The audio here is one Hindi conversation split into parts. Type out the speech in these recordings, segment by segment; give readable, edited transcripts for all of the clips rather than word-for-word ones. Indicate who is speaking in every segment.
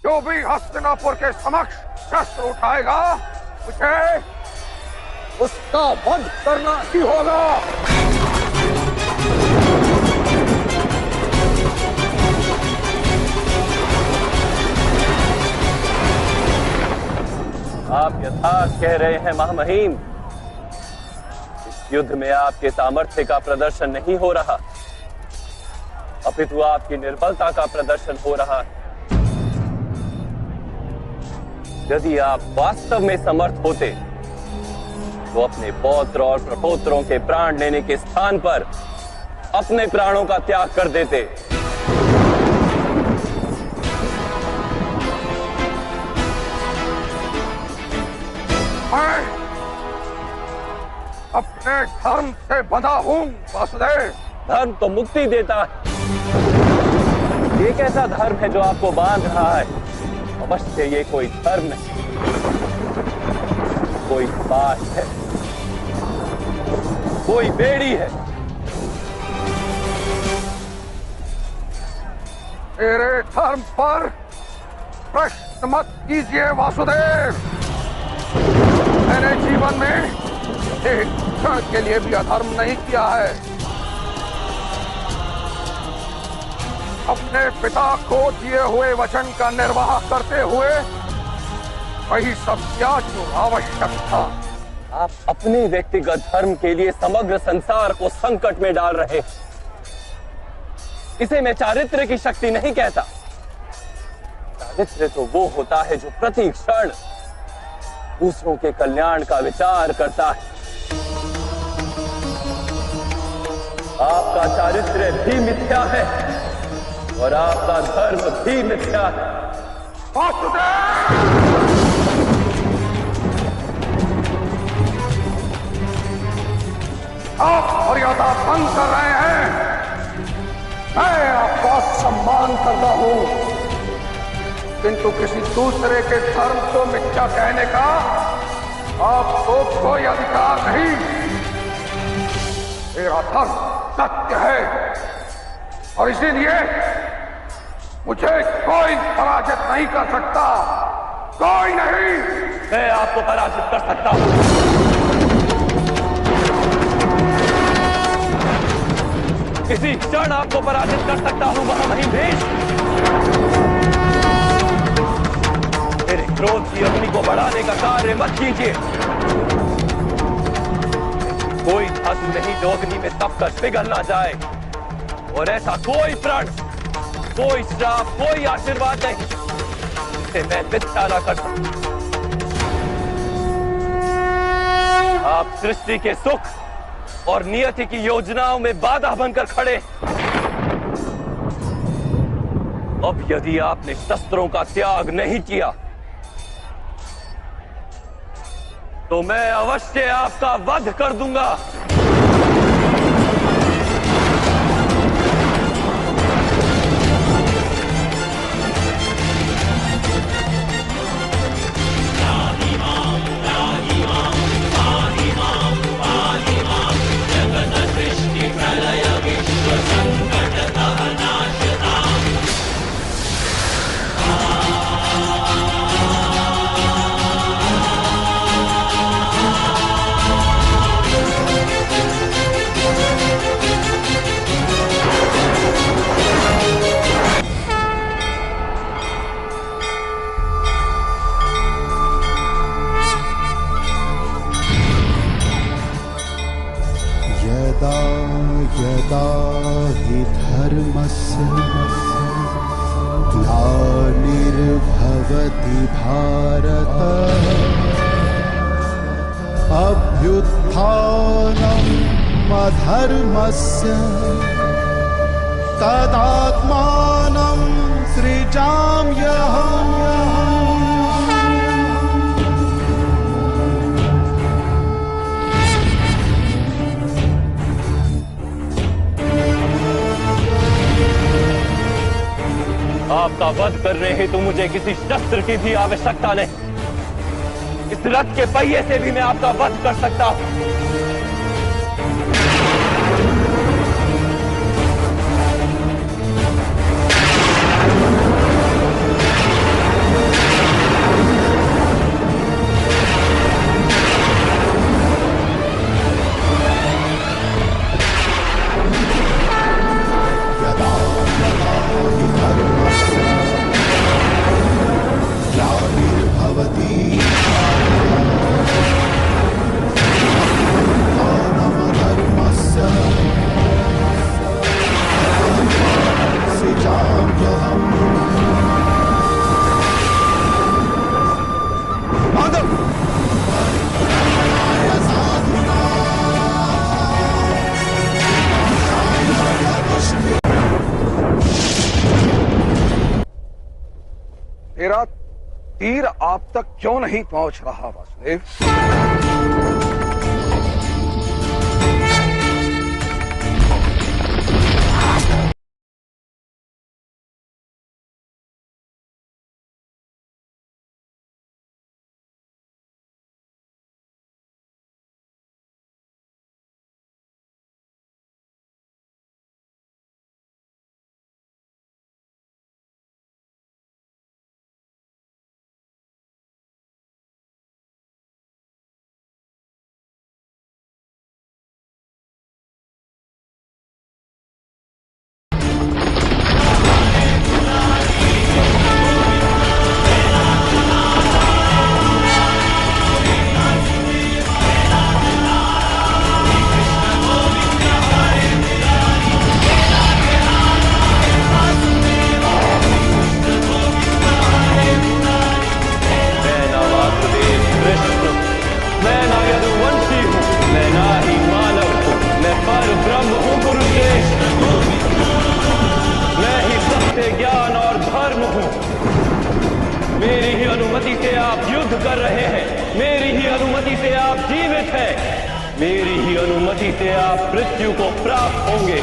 Speaker 1: जो भी हस्तिनापुर के समक्ष शस्त्र उठाएगा मुझे उसका वध करना ही होगा।
Speaker 2: आप यथार्थ कह रहे हैं महामहिम। इस युद्ध में आपके सामर्थ्य का प्रदर्शन नहीं हो रहा, अपितु आपकी निर्बलता का प्रदर्शन हो रहा है। यदि आप वास्तव में समर्थ होते तो अपने पौत्र और प्रपौत्रों के प्राण लेने के स्थान पर अपने प्राणों का त्याग कर देते।
Speaker 1: मैं अपने धर्म से बंधा हूं वासुदेव।
Speaker 2: धर्म तो मुक्ति देता है। ये कैसा धर्म है जो आपको बांध रहा है? अवश्य ये कोई धर्म नहीं, कोई पाश है, कोई बेड़ी है।
Speaker 1: मेरे धर्म पर प्रश्न मत कीजिए वासुदेव। मैंने जीवन में एक क्षण के लिए भी अधर्म नहीं किया है। अपने पिता को दिए हुए वचन का निर्वाह करते हुए वही सब किया जो आवश्यक था।
Speaker 2: आप अपने व्यक्तिगत धर्म के लिए समग्र संसार को संकट में डाल रहे। इसे मैं चारित्र्य की शक्ति नहीं कहता। चारित्र्य तो वो होता है जो प्रति क्षण दूसरों के कल्याण का विचार करता है। आपका चारित्र्य भी मिथ्या है और आपका धर्म भी मिथ्या है।
Speaker 1: आप मर्यादा भंग कर रहे हैं। मैं आपका सम्मान करता हूं, किंतु किसी दूसरे के धर्म को मिथ्या कहने का आपको कोई अधिकार नहीं। मेरा धर्म सत्य है और इसीलिए मुझे कोई पराजित नहीं कर सकता। कोई नहीं।
Speaker 2: मैं आपको पराजित कर सकता हूं। इसी क्षण आपको पराजित कर सकता हूं महामहिम भीष्म। मेरे क्रोध की अग्नि को बढ़ाने का कार्य मत कीजिए। कोई धातु नहीं जो अग्नि में तपकर पिघल ना जाए, और ऐसा कोई प्रण, कोई श्राप, कोई आशीर्वाद नहीं जिसे मैं मिथ्या ना कर सकूं। आप सृष्टि के सुख और नियति की योजनाओं में बाधा बनकर खड़े। अब यदि आपने शस्त्रों का त्याग नहीं किया तो मैं अवश्य आपका वध कर दूंगा।
Speaker 3: यदा हि धर्मस्य ग्लानिर्भवति भारत अभ्युत्थानम् अधर्मस्य तदात्मानं सृजाम्यहम्।
Speaker 2: आपका वध करने हेतु मुझे किसी शस्त्र की भी आवश्यकता नहीं। इस रथ के पहिए से भी मैं आपका वध कर सकता हूं।
Speaker 1: तेरा तीर आप तक क्यों नहीं पहुंच रहा वासुदेव?
Speaker 2: मेरी ही अनुमति से आप युद्ध कर रहे हैं, मेरी ही अनुमति से आप जीवित हैं, मेरी ही अनुमति से आप मृत्यु को प्राप्त होंगे।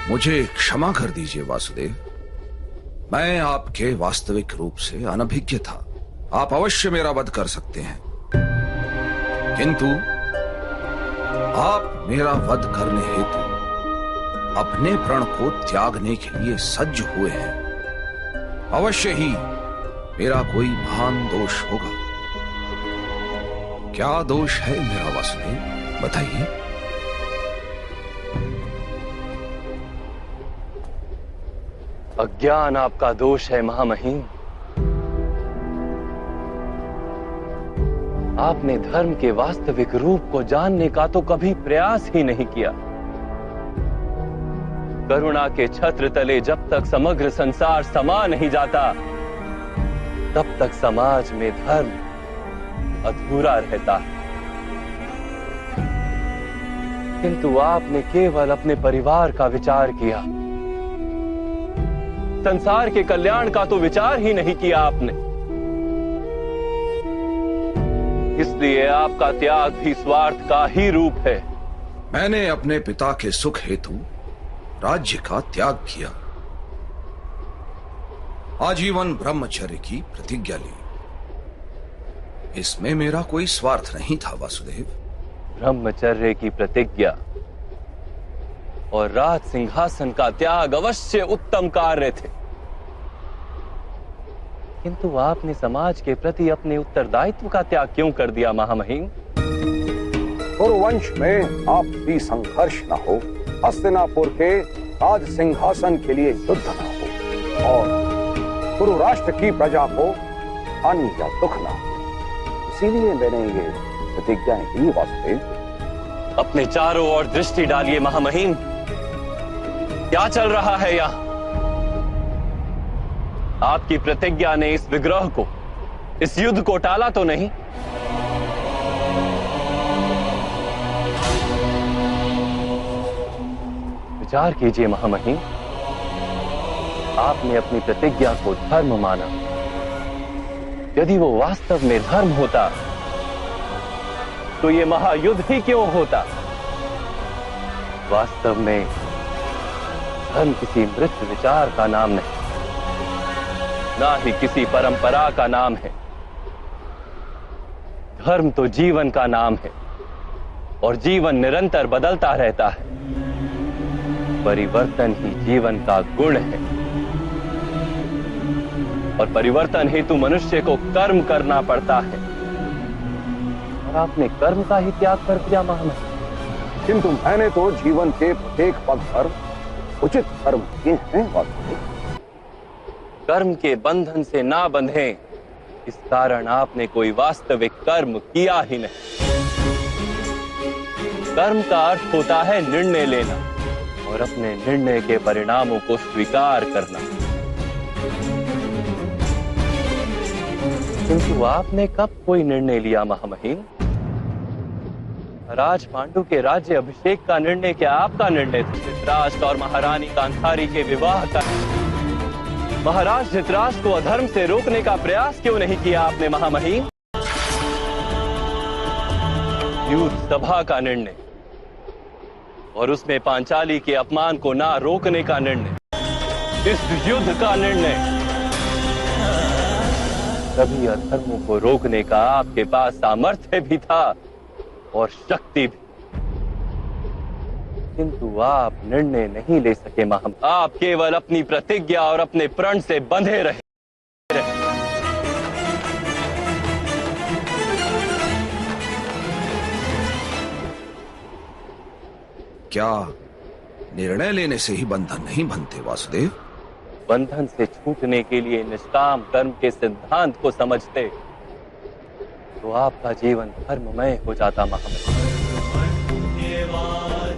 Speaker 1: मुझे क्षमा कर दीजिए वासुदेव, मैं आपके वास्तविक रूप से अनभिज्ञ था। आप अवश्य मेरा वध कर सकते हैं, किंतु आप मेरा वध करने हेतु अपने प्रण को त्यागने के लिए सज्ज हुए हैं। अवश्य ही मेरा कोई महान दोष होगा। क्या दोष है मेरा वासुदेव, बताइए।
Speaker 2: अज्ञान आपका दोष है महामहिम। आपने धर्म के वास्तविक रूप को जानने का तो कभी प्रयास ही नहीं किया। करुणा के छत्र तले जब तक समग्र संसार समा नहीं जाता, तब तक समाज में धर्म अधूरा रहता है। किंतु आपने केवल अपने परिवार का विचार किया, संसार के कल्याण का तो विचार ही नहीं किया आपने। इसलिए आपका त्याग भी स्वार्थ का ही रूप है।
Speaker 1: मैंने अपने पिता के सुख हेतु राज्य का त्याग किया, आजीवन ब्रह्मचर्य की प्रतिज्ञा ली। इसमें मेरा कोई स्वार्थ नहीं था वासुदेव।
Speaker 2: ब्रह्मचर्य की प्रतिज्ञा और राज सिंहासन का त्याग अवश्य उत्तम कार्य थे, किंतु आपने समाज के प्रति अपने उत्तरदायित्व का त्याग क्यों कर दिया महामहिम?
Speaker 1: कुरुवंश में आपसी संघर्ष न हो, हस्तिनापुर के राज सिंहासन के लिए युद्ध न हो, और कुरु राष्ट्र की प्रजा को हानि या दुख न हो, इसीलिए मैंने ये प्रतिज्ञाएं की वासुदेव।
Speaker 2: अपने चारों ओर दृष्टि डालिए महामहिम, क्या चल रहा है यहां? आपकी प्रतिज्ञा ने इस विग्रह को, इस युद्ध को टाला तो नहीं? विचार कीजिए महामहिम, आपने अपनी प्रतिज्ञा को धर्म माना। यदि वो वास्तव में धर्म होता तो ये महायुद्ध ही क्यों होता? वास्तव में धर्म किसी मृत विचार का नाम नहीं, ना ही किसी परंपरा का नाम है। धर्म तो जीवन का नाम है, और जीवन निरंतर बदलता रहता है। परिवर्तन ही जीवन का गुण है, और परिवर्तन हेतु मनुष्य को कर्म करना पड़ता है। और आपने कर्म का ही त्याग कर दिया महामहिम।
Speaker 1: किंतु मैंने तो जीवन के प्रत्येक पग पर उचित कर्म किए हैं वासुदेव।
Speaker 2: कर्म के बंधन से ना बंधे, इस कारण आपने कोई वास्तविक कर्म किया ही नहीं। कर्म का अर्थ होता है निर्णय लेना और अपने निर्णय के परिणामों को स्वीकार करना। किंतु आपने कब कोई निर्णय लिया महामहिम? राज पांडु के राज्य अभिषेक का निर्णय क्या आपका निर्णय था? धृतराष्ट्र और महारानी गांधारी के विवाह का महाराज धृतराष्ट्र को अधर्म से रोकने का प्रयास क्यों नहीं किया आपने महामहिम? युद्ध सभा का निर्णय और उसमें पांचाली के अपमान को ना रोकने का निर्णय, इस युद्ध का निर्णय, सभी अधर्मों को रोकने का आपके पास सामर्थ्य भी था और शक्ति भी, किंतु आप निर्णय नहीं ले सके महाम। आप केवल अपनी प्रतिज्ञा और अपने प्रण से बंधे रहे।
Speaker 4: क्या निर्णय लेने से ही बंधन नहीं बनते वासुदेव?
Speaker 2: बंधन से छूटने के लिए निष्काम कर्म के सिद्धांत को समझते तो आपका जीवन धर्ममय हो जाता महामहिम।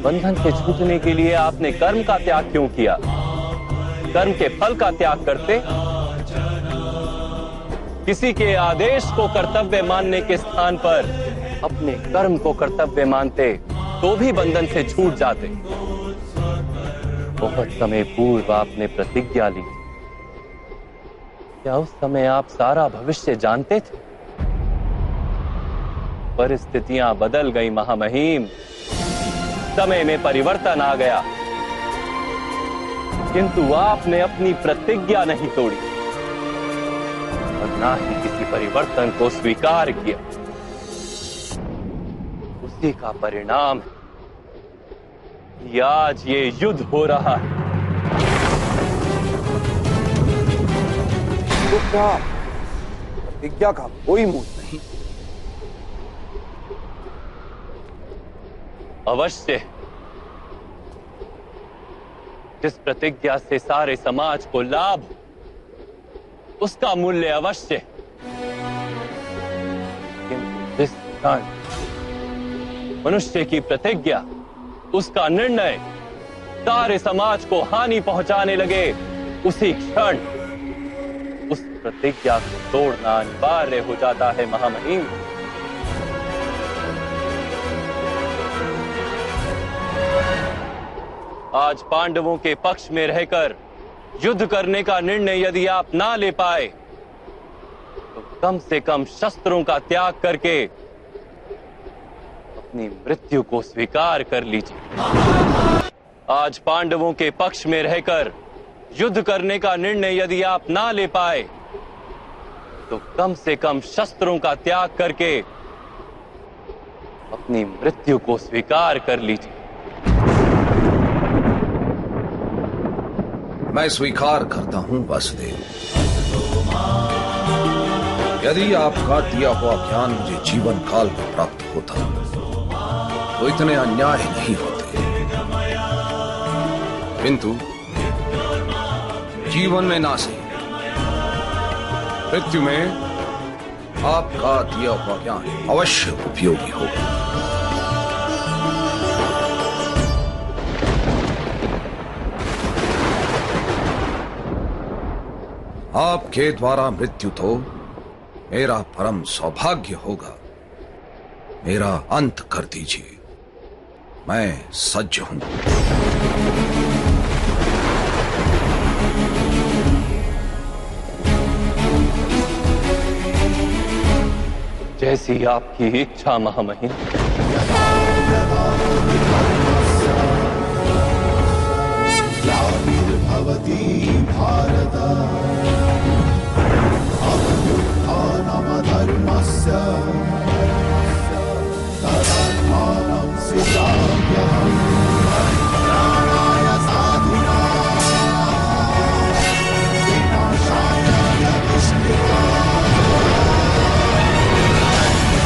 Speaker 2: बंधन से छूटने के लिए आपने कर्म का त्याग क्यों किया? कर्म के फल का त्याग करते, किसी के आदेश को कर्तव्य मानने के स्थान पर अपने कर्म को कर्तव्य मानते तो भी बंधन से छूट जाते। बहुत समय पूर्व आपने प्रतिज्ञा ली, क्या उस समय आप सारा भविष्य जानते थे? परिस्थितियां बदल गई महामहिम, समय में परिवर्तन आ गया, किंतु आपने अपनी प्रतिज्ञा नहीं तोड़ी और ना ही किसी परिवर्तन को स्वीकार किया। उसी का परिणाम है कि आज ये युद्ध हो रहा है।
Speaker 1: तो क्या प्रतिज्ञा का कोई मूल नहीं?
Speaker 2: अवश्य, जिस प्रतिज्ञा से सारे समाज को लाभ, उसका मूल्य अवश्य। किंतु जिस क्षण मनुष्य की प्रतिज्ञा, उसका निर्णय सारे समाज को हानि पहुंचाने लगे, उसी क्षण उस प्रतिज्ञा को तोड़ना अनिवार्य हो जाता है महामहिम। आज पांडवों के पक्ष में रहकर युद्ध करने का निर्णय यदि आप ना ले पाए तो कम से कम शस्त्रों का त्याग करके अपनी मृत्यु को स्वीकार कर लीजिए। आज पांडवों के पक्ष में रहकर युद्ध करने का निर्णय यदि आप ना ले पाए तो कम से कम शस्त्रों का त्याग करके अपनी मृत्यु को स्वीकार कर लीजिए।
Speaker 4: मैं स्वीकार करता हूं वासुदेव। यदि आपका दिया हुआ ज्ञान मुझे जीवन काल में प्राप्त होता तो इतने अन्याय नहीं होते, किंतु जीवन में ना सही, मृत्यु में आपका दिया हुआ ज्ञान अवश्य उपयोगी होगा। आपके द्वारा मृत्यु तो मेरा परम सौभाग्य होगा। मेरा अंत कर दीजिए, मैं सज्ज हूं।
Speaker 2: जैसी आपकी इच्छा महामहिम।
Speaker 3: ग्लानिर्भवति भारत